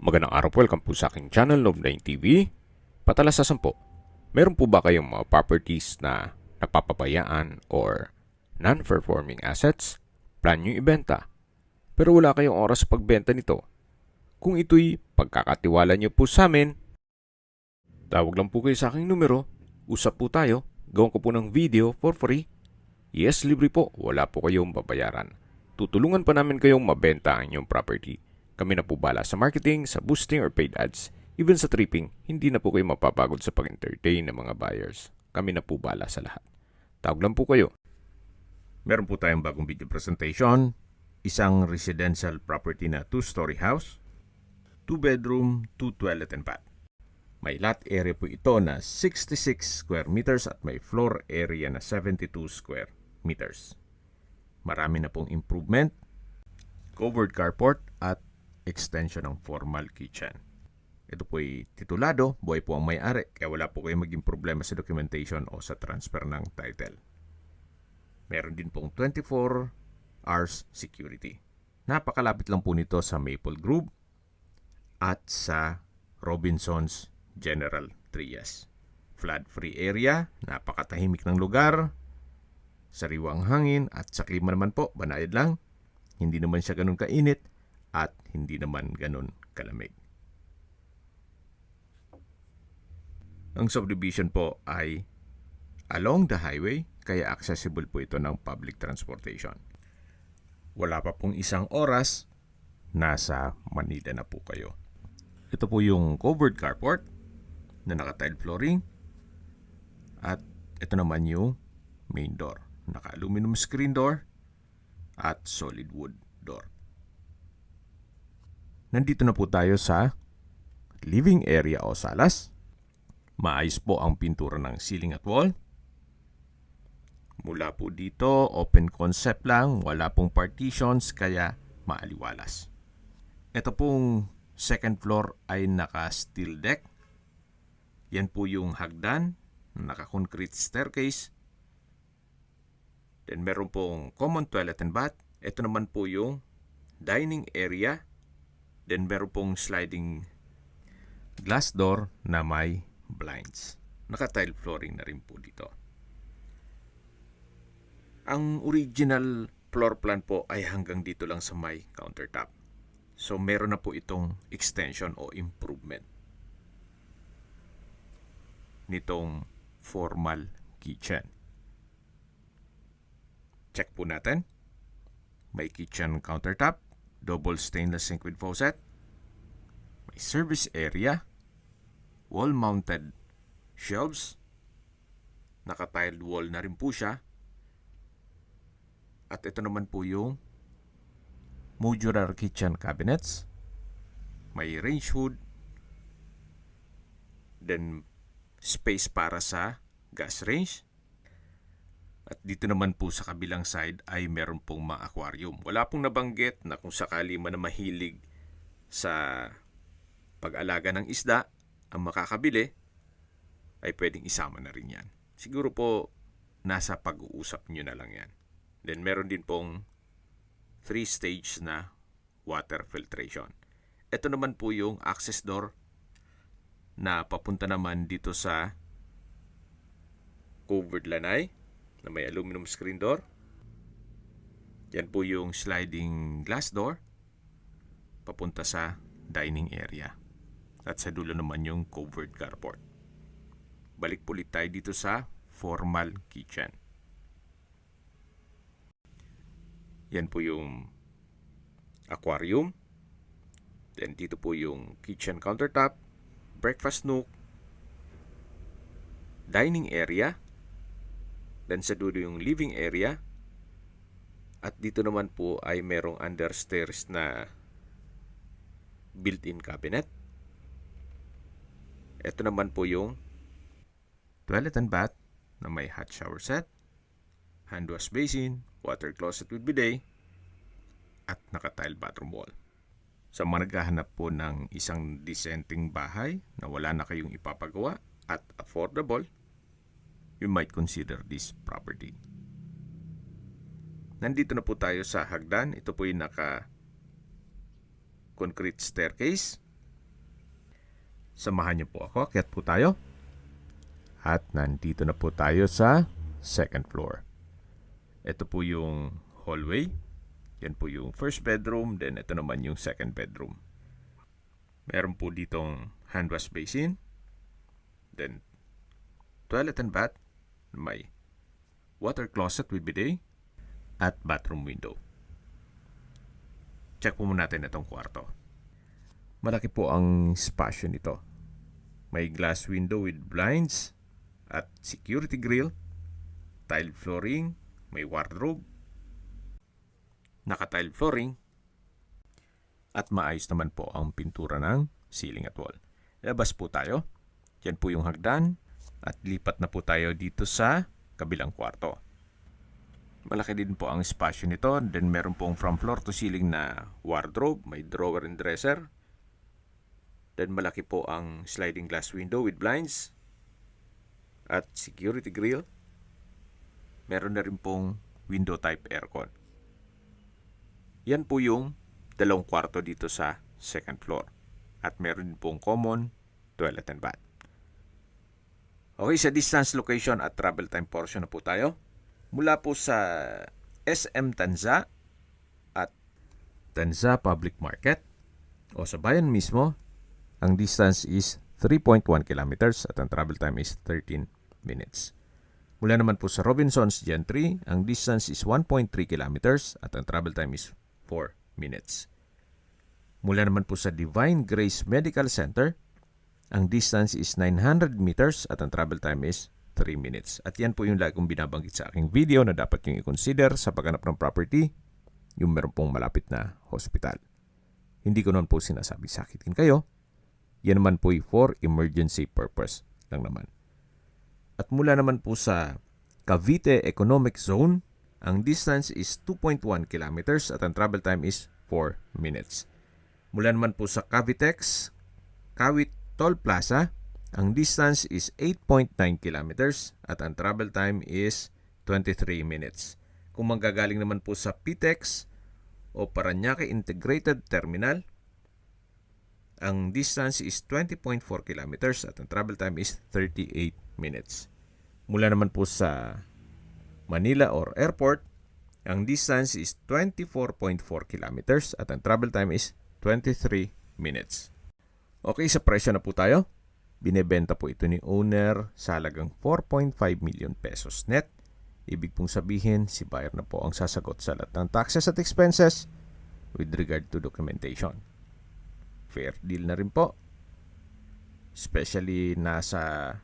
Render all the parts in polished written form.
Magandang araw po, welcome po sa aking channel, Love9 TV. Patalasasan po, meron po ba kayong mga properties na napapabayaan or non-performing assets? Plan nyo ibenta, pero wala kayong oras sa pagbenta nito. Kung ito'y pagkakatiwala nyo po sa amin, tawag lang po kayo sa aking numero, usap po tayo, gawin ko po ng video for free. Yes, libre po, wala po kayong babayaran. Tutulungan pa namin kayong mabenta ang inyong property. Kami na po bala sa marketing, sa boosting or paid ads. Even sa tripping, hindi na po kayo mapapagod sa pag-entertain ng mga buyers. Kami na po bala sa lahat. Tawag lang po kayo. Meron po tayong bagong video presentation. Isang residential property na 2-story house. 2 bedroom, 2 toilet and bath. May lot area po ito na 66 square meters at may floor area na 72 square meters. Marami na pong improvement, covered carport at extension ng formal kitchen. Ito po'y titulado, buhay po ang may-ari, kaya wala po kayong maging problema sa documentation o sa transfer ng title. Meron din pong 24 hours security. Napakalapit lang po nito sa Maple Grove at sa Robinsons General Trias. Flood-free area, napakatahimik ng lugar, sariwang hangin at sa klima naman po, banayad lang. Hindi naman siya ganun kainit at hindi naman ganun kalamig. Ang subdivision po ay along the highway, kaya accessible po ito ng public transportation. Wala pa pong isang oras, nasa Manila na po kayo. Ito po yung covered carport na naka-tile flooring at ito naman yung main door. Naka-aluminum screen door at solid wood door. Nandito na po tayo sa living area o salas. Maayos po ang pintura ng ceiling at wall. Mula po dito, open concept lang, wala pong partitions kaya maaliwalas. Ito pong second floor ay naka-steel deck. Yan po yung hagdan, naka-concrete staircase. Then meron pong common toilet and bath. Ito naman po yung dining area. Then meron pong sliding glass door na may blinds. Naka-tile flooring na rin po dito. Ang original floor plan po ay hanggang dito lang sa may countertop. So meron na po itong extension o improvement nitong formal kitchen. Check po natin. May kitchen countertop, double stainless sink with faucet, may service area, wall-mounted shelves, naka-tiled wall na rin po siya, at ito naman po yung modular kitchen cabinets, may range hood, then space para sa gas range. At dito naman po sa kabilang side ay meron pong mga aquarium. Wala pong nabanggit na kung sakali man na mahilig sa pag-alaga ng isda ang makakabili, ay pwedeng isama na rin yan. Siguro po nasa pag-uusap nyo na lang yan. Then meron din pong 3-stage na water filtration. Ito naman po yung access door na papunta naman dito sa covered lanai na may aluminum screen door. Yan po yung sliding glass door papunta sa dining area. At sa dulo naman yung covered carport. Balik po ulit tayo dito sa formal kitchen. Yan po yung aquarium. Then dito po yung kitchen countertop, breakfast nook, dining area, then sa dulo yung living area, at dito naman po ay merong understairs na built-in cabinet. Ito naman po yung toilet and bath na may hot shower set, hand wash basin, water closet with bidet, at naka-tile bathroom wall. Sa mga naghahanap po ng isang dissenting bahay na wala na kayong ipapagawa at affordable, you might consider this property. Nandito na po tayo sa hagdan. Ito po yung naka concrete staircase. Samahan niyo po ako, akyat po tayo. At nandito na po tayo sa second floor. Ito po yung hallway. Yan po yung first bedroom, then ito naman yung second bedroom. Meron po ditong hand wash basin, then toilet and bath, may water closet with bidet, at bathroom window. Check po muna natin itong kwarto. Malaki po ang spasyo nito. May glass window with blinds at security grill, tiled flooring, may wardrobe, naka-tiled flooring, at maayos naman po ang pintura ng ceiling at wall. Labas po tayo. Yan po yung hagdan at lipat na po tayo dito sa kabilang kwarto. Malaki din po ang spasyo nito. Then meron pong from floor to ceiling na wardrobe, may drawer and dresser. Then malaki po ang sliding glass window with blinds at security grill. Meron na rin pong window type aircon. Yan po yung dalawang kwarto dito sa second floor. At meron din pong common toilet and bath. Okay, sa distance, location at travel time portion na po tayo. Mula po sa SM Tanza at Tanza Public Market o sa bayan mismo, ang distance is 3.1 kilometers at ang travel time is 13 minutes. Mula naman po sa Robinsons Gentry, ang distance is 1.3 kilometers at ang travel time is 4 minutes. Mula naman po sa Divine Grace Medical Center, ang distance is 900 meters at ang travel time is 3 minutes. At yan po yung lagi kong binabanggit sa aking video na dapat yung i-consider sa paghanap ng property, yung meron pong malapit na hospital. Hindi ko naman po sinasabing sakitin kayo. Yan naman po for emergency purpose lang naman. At mula naman po sa Cavite Economic Zone, ang distance is 2.1 kilometers at ang travel time is 4 minutes. Mula naman po sa Cavitex, Kawit Toll Plaza, ang distance is 8.9 kilometers at ang travel time is 23 minutes. Kung manggagaling naman po sa PTEX o Parañaque Integrated Terminal, ang distance is 20.4 kilometers at ang travel time is 38 minutes. Mula naman po sa Manila or airport, ang distance is 24.4 kilometers at ang travel time is 23 minutes. Okay, sa presyo na po tayo. Binebenta po ito ni owner sa halagang 4.5 million pesos net. Ibig pong sabihin, si buyer na po ang sasagot sa lahat ng taxes at expenses with regard to documentation. Fair deal na rin po. Especially nasa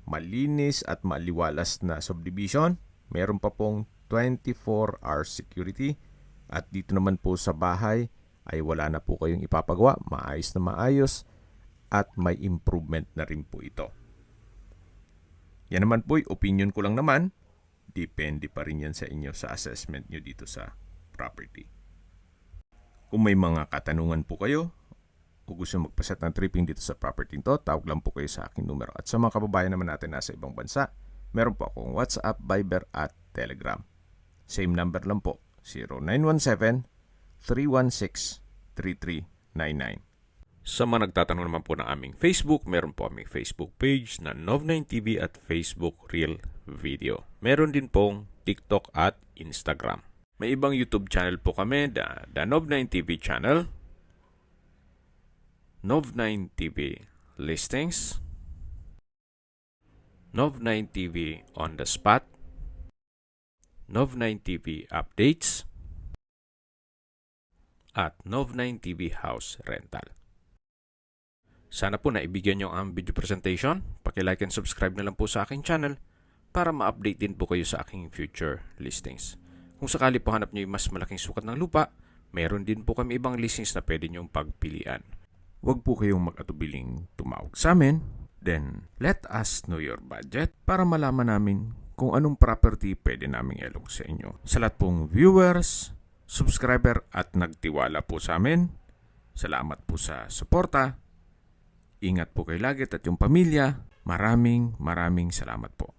malinis at maliwalas na subdivision. Meron pa pong 24-hour security at dito naman po sa bahay ay wala na po kayong ipapagawa, maayos na maayos at may improvement na rin po ito. Yan naman po, opinion ko lang naman, depende pa rin yan sa inyo sa assessment nyo dito sa property. Kung may mga katanungan po kayo o gusto magpaset ng tripping dito sa property nito, tawag lang po kayo sa aking numero. At sa mga kababayan naman natin nasa ibang bansa, meron po akong WhatsApp, Viber at Telegram. Same number lang po, 0917-316-3399. Sa mga nagtatanong naman po ng aming Facebook, meron po aming Facebook page na Nov9TV at Facebook Real Video. Meron din pong TikTok at Instagram. May ibang YouTube channel po kami, the Nov9TV channel, Nov9TV Listings, Nov9TV On The Spot, Nov9TV Updates, at Nov9TV House Rental. Sana po naibigyan nyo ang video presentation. Paki-like and subscribe na lang po sa aking channel para ma-update din po kayo sa aking future listings. Kung sakali po hanap nyo yung mas malaking sukat ng lupa, meron din po kami ibang listings na pwede nyong pagpilian. Huwag po kayong mag-atubiling tumawag sa amin. Then, let us know your budget para malaman namin kung anong property pwede naming ilog sa inyo. Sa lahat pong viewers, subscriber at nagtiwala po sa amin, salamat po sa suporta. Ingat po kayo lagi at yung pamilya. Maraming salamat po.